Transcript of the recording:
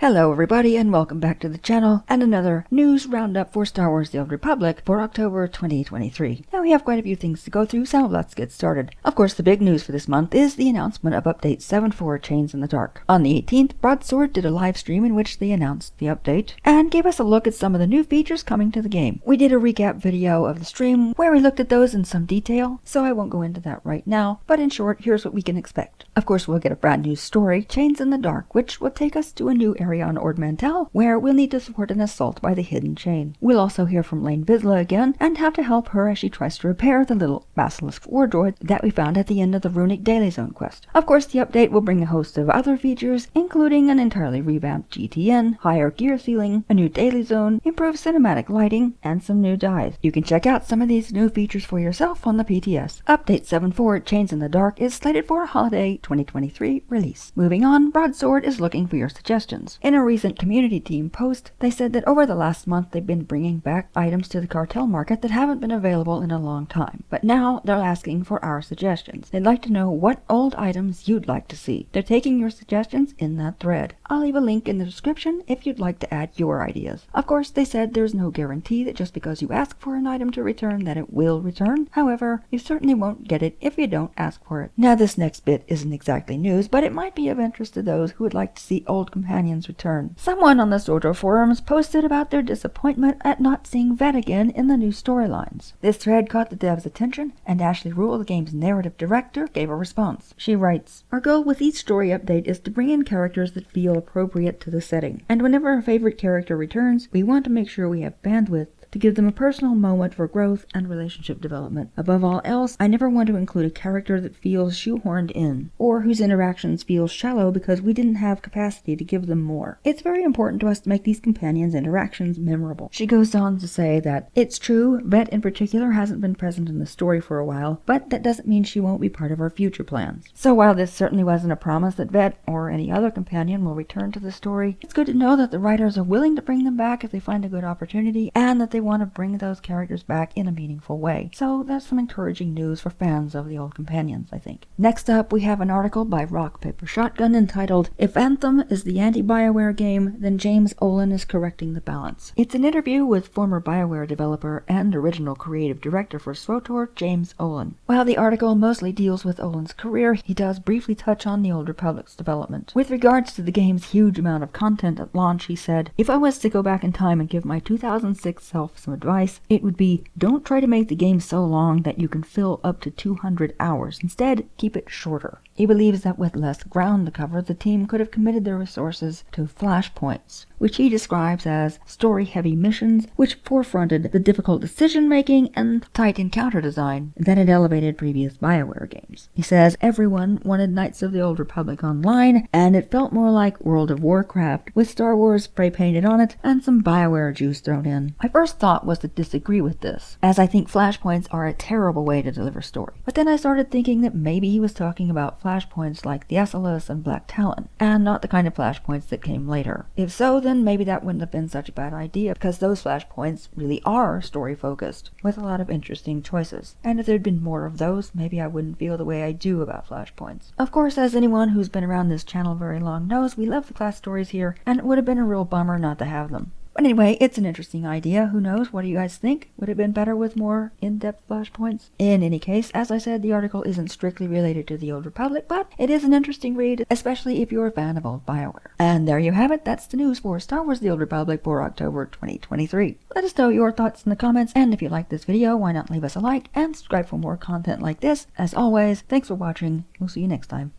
Hello everybody and welcome back to the channel and another news roundup for Star Wars The Old Republic for October 2023. Now we have quite a few things to go through, so let's get started. Of course, the big news for this month is the announcement of Update 7.4 Chains in the Dark. On the 18th, Broadsword did a live stream in which they announced the update and gave us a look at some of the new features coming to the game. We did a recap video of the stream where we looked at those in some detail, so I won't go into that right now, but in short, here's what we can expect. Of course, we'll get a brand new story, Chains in the Dark, which will take us to a new area on Ord Mantell, where we'll need to support an assault by the Hidden Chain. We'll also hear from Lane Vizsla again, and have to help her as she tries to repair the little Basilisk war droid that we found at the end of the Runic Daily Zone quest. Of course, the update will bring a host of other features, including an entirely revamped GTN, higher gear ceiling, a new Daily Zone, improved cinematic lighting, and some new dyes. You can check out some of these new features for yourself on the PTS. Update 7.4 Chains in the Dark is slated for a holiday 2023 release. Moving on, Broadsword is looking for your suggestions. In a recent community team post, they said that over the last month they've been bringing back items to the cartel market that haven't been available in a long time. But now they're asking for our suggestions. They'd like to know what old items you'd like to see. They're taking your suggestions in that thread. I'll leave a link in the description if you'd like to add your ideas. Of course, they said there's no guarantee that just because you ask for an item to return that it will return. However, you certainly won't get it if you don't ask for it. Now, this next bit isn't exactly news, but it might be of interest to those who would like to see old companions return. Someone on the SWTOR forums posted about their disappointment at not seeing Vet again in the new storylines. This thread caught the devs' attention, and Ashley Rule, the game's narrative director, gave a response. She writes, "Our goal with each story update is to bring in characters that feel appropriate to the setting. And whenever a favorite character returns, we want to make sure we have bandwidth to give them a personal moment for growth and relationship development. Above all else, I never want to include a character that feels shoehorned in, or whose interactions feel shallow because we didn't have capacity to give them more. It's very important to us to make these companions' interactions memorable." She goes on to say that it's true, Vet in particular hasn't been present in the story for a while, but that doesn't mean she won't be part of our future plans. So while this certainly wasn't a promise that Vet or any other companion will return to the story, it's good to know that the writers are willing to bring them back if they find a good opportunity, and that they want to bring those characters back in a meaningful way. So that's some encouraging news for fans of the old companions, I think. Next up, we have an article by Rock Paper Shotgun entitled, "If Anthem is the anti-BioWare game, then James Olin is correcting the balance." It's an interview with former BioWare developer and original creative director for SWTOR, James Olin. While the article mostly deals with Olin's career, he does briefly touch on the Old Republic's development. With regards to the game's huge amount of content at launch, he said, "If I was to go back in time and give my 2006 self some advice, it would be, don't try to make the game so long that you can fill up to 200 hours. Instead, keep it shorter." He believes that with less ground to cover, the team could have committed their resources to flashpoints, which he describes as story-heavy missions which forefronted the difficult decision-making and tight encounter design that had elevated previous BioWare games. He says everyone wanted Knights of the Old Republic online, and it felt more like World of Warcraft, with Star Wars spray-painted on it and some BioWare juice thrown in. My first thought was to disagree with this, as I think flashpoints are a terrible way to deliver story. But then I started thinking that maybe he was talking about flashpoints like the SLS and Black Talon, and not the kind of flashpoints that came later. If so, then maybe that wouldn't have been such a bad idea, because those flashpoints really are story-focused, with a lot of interesting choices. And if there'd been more of those, maybe I wouldn't feel the way I do about flashpoints. Of course, as anyone who's been around this channel very long knows, we love the class stories here, and it would have been a real bummer not to have them. But anyway, it's an interesting idea. Who knows? What do you guys think? Would it have been better with more in-depth flashpoints? In any case, as I said, the article isn't strictly related to the Old Republic, but it is an interesting read, especially if you're a fan of old BioWare. And there you have it. That's the news for Star Wars The Old Republic for October 2023. Let us know your thoughts in the comments, and if you like this video, why not leave us a like and subscribe for more content like this. As always, thanks for watching. We'll see you next time.